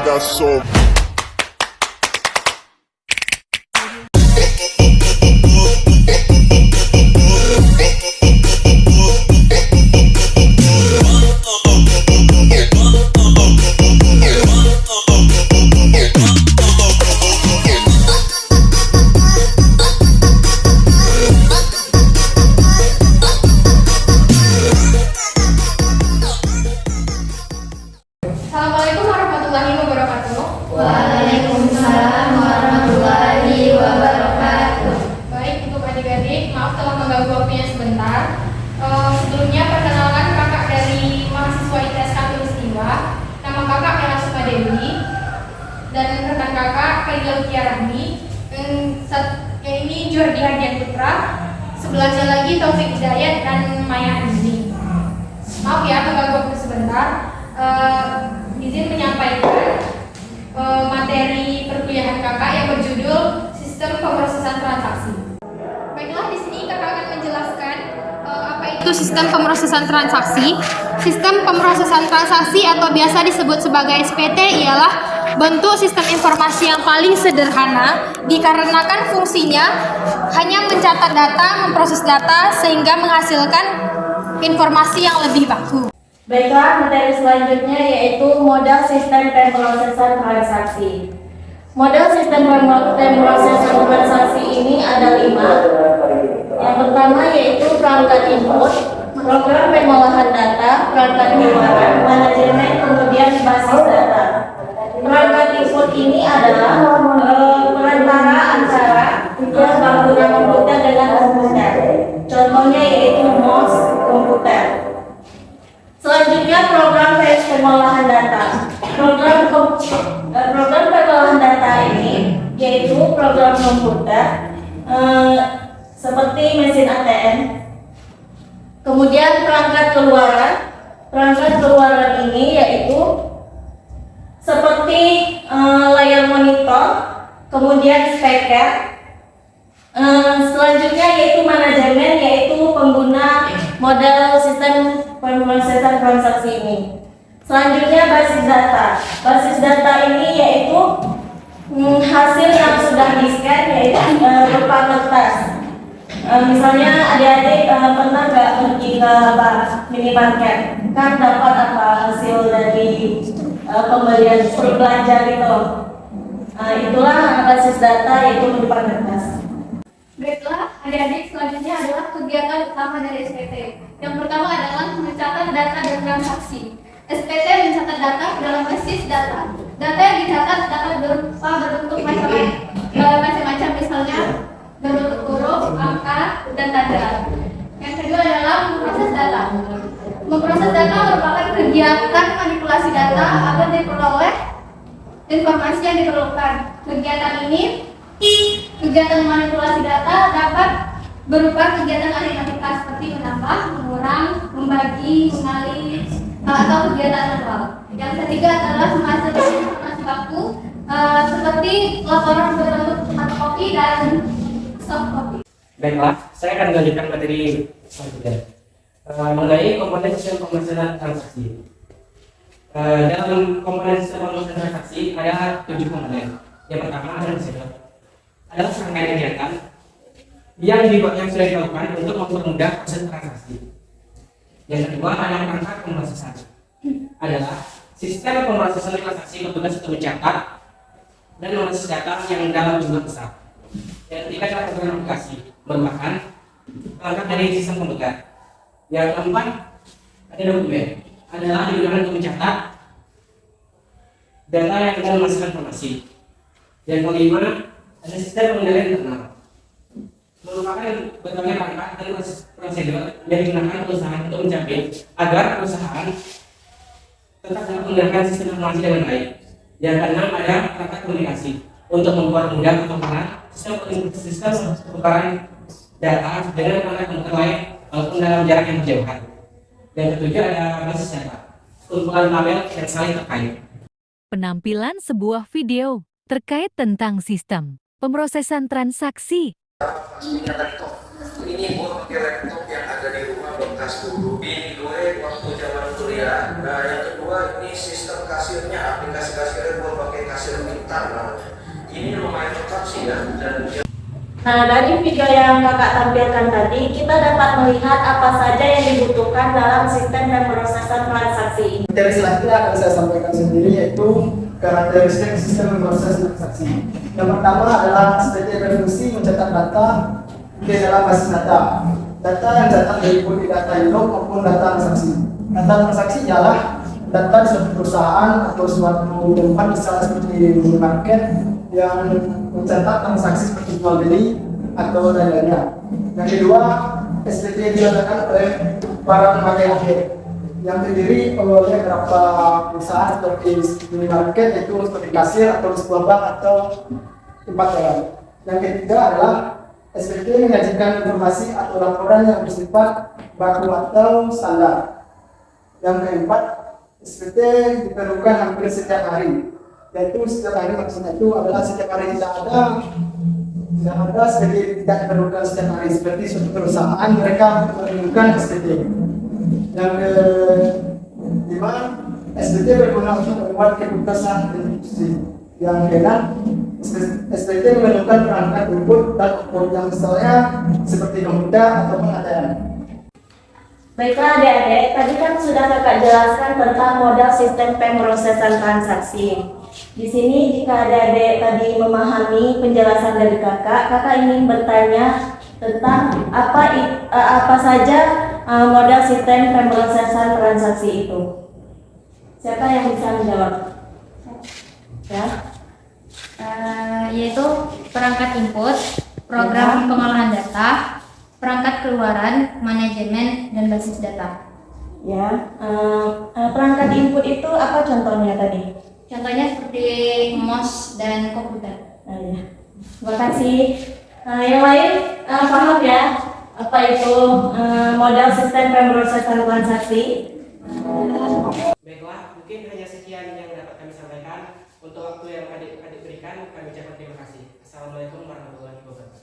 got so. Assalamualaikum warahmatullahi wabarakatuh. Waalaikumsalam warahmatullahi wabarakatuh. Baik, untuk adik-adik, maaf telah mengganggu waktunya sebentar. Sebelumnya perkenalkan kakak dari mahasiswa ITS Khatulistiwa. Nama kakak Ella Sukadewi dan rekan kakak Kaila Utiarani. Yang ini Jordi Hadian Putra. Sebelahnya lagi Taufik Hidayat dan Maya Andini. Maaf ya mengganggu waktu sebentar. Izin menyampaikan materi perkuliahan kakak yang berjudul Sistem Pemrosesan Transaksi. Baiklah, di sini kakak akan menjelaskan apa itu sistem pemrosesan transaksi. Sistem pemrosesan transaksi atau biasa disebut sebagai SPT ialah bentuk sistem informasi yang paling sederhana dikarenakan fungsinya hanya mencatat data, memproses data sehingga menghasilkan informasi yang lebih baku. Baiklah, materi selanjutnya yaitu model sistem pemrosesan transaksi. Model sistem pemrosesan transaksi ini ada 5. Yang pertama yaitu perangkat input, program pengolahan data, perangkat keluaran, manajemen, kemudian basis data. Perangkat input ini adalah perantara antara pengguna komputer dengan komputer. Contohnya yaitu mouse komputer. Selanjutnya program pengolahan data. Program pengolahan data ini yaitu program komputer seperti mesin ATM. Kemudian perangkat keluaran. Perangkat keluaran ini yaitu seperti layar monitor, kemudian speaker. Selanjutnya yaitu manajemen, yaitu pengguna model sistem pemrosesan transaksi ini. Selanjutnya basis data. Basis data ini yaitu hasil yang sudah di-scan yaitu berupa kertas. Misalnya adik-adik pernah nggak pergi ke minimarket, kan dapat apa hasil dari pembelian berbelanja gitu. Itulah basis data yaitu berupa kertas. Baiklah, adik-adik, selanjutnya adalah kegiatan utama dari SPT. Yang pertama adalah mencatat data dan transaksi. SPT mencatat data dalam basis data. Data yang dicatat dapat berupa berbentuk macam-macam, misalnya berbentuk huruf, angka, dan tanda. Yang kedua adalah memproses data. Memproses data merupakan kegiatan manipulasi data agar diperoleh informasi yang diperlukan. Kegiatan manipulasi data dapat berupa kegiatan aritmatika seperti menambah, mengurang, membagi, mengalih, atau kegiatan manual. Yang ketiga adalah menghasilkan informasi baku seperti laporan berbentuk hardcopy dan softcopy. Baiklah, saya akan melanjutkan materi selanjutnya mengenai komponen sistem pemrosesan transaksi. Dalam komponen sistem pemrosesan transaksi ada 7 komponen. Yang pertama adalah serangkaian kegiatan yang sudah dilakukan untuk mempermudah proses transaksi. Yang kedua adalah perangkat pemrosesan. Adalah sistem pemrosesan transaksi bertugas untuk mencatat dan memproses data yang dalam jumlah besar. Yang ketiga adalah program aplikasi, merupakan perangkat dari sistem komputer. Yang keempat ada dokumen, adalah digunakan untuk mencatat data yang akan menghasilkan informasi. Yang kelima ada sistem pengendalian internal, merupakan berbagai perangkat dan prosedur yang digunakan perusahaan untuk menjamin agar perusahaan tetap dapat menggunakan sistem informasi dengan baik. Yang keenam ada perangkat komunikasi untuk mempermudah pertukaran sistem pertukaran data dengan perangkat komputer lain walaupun dalam jarak yang berjauhan. Yang ketujuh ada basis data, kumpulan tabel yang saling terkait. Penampilan sebuah video terkait tentang sistem pemrosesan transaksi. Ini laptop yang ada di rumah bekas buku ini gue waktu zaman kuliah. Nah yang kedua ini sistem kasirnya, aplikasi kasirnya gue pakai kasir pintar namanya. Ini lumayan lengkap sih ya, dan Nah, dari video yang kakak tampilkan tadi, kita dapat melihat apa saja yang dibutuhkan dalam sistem pemrosesan transaksi ini. Materi selanjutnya akan saya sampaikan sendiri, yaitu karakteristik sistem pemrosesan transaksi. Yang pertama adalah SPT berfungsi mencetak data ke dalam basis data. Data yang datang dari input data log maupun data transaksi. Data transaksi ialah data di suatu perusahaan atau suatu tempat, misalnya seperti minimarket, yang mencetak transaksi seperti jual beli atau lain-lainnya. Yang kedua, SPT dilakukan oleh para pemakai akhir yang terdiri oleh beberapa perusahaan seperti minimarket, yaitu seperti kasir atau sebuah bank atau tempat lain. Yang ketiga adalah SPT menyajikan informasi atau laporan yang bersifat baku atau standar. Yang keempat, SPT diperlukan hampir setiap hari, yaitu setiap hari maksudnya itu adalah setiap hari tidak ada SPT tidak diperlukan setiap hari, seperti suatu perusahaan mereka memerlukan SPT. Yang kelima, SPT berguna untuk membuat keputusan institusi. Yang keenam, SPT memerlukan perangkat input dan output yang misalnya seperti komputer ataupun ATM. Baiklah adik-adik, tadi kan sudah kakak jelaskan tentang modal sistem pemrosesan transaksi. Di sini jika adik-adik tadi memahami penjelasan dari kakak, kakak ingin bertanya tentang apa saja modal sistem pemrosesan transaksi itu. Siapa yang bisa menjawab? Ya. Yaitu perangkat input, program pengolahan data, perangkat keluaran, manajemen, dan basis data. Ya, perangkat input itu apa contohnya tadi? Contohnya seperti mouse dan komputer. Ya. Terima kasih. Yang lain paham ya apa itu modal sistem pemrosesan transaksi? Baiklah, mungkin hanya sekian yang dapat kami sampaikan. Untuk waktu yang adik-adik berikan, kami ucapkan terima kasih. Assalamualaikum warahmatullahi wabarakatuh.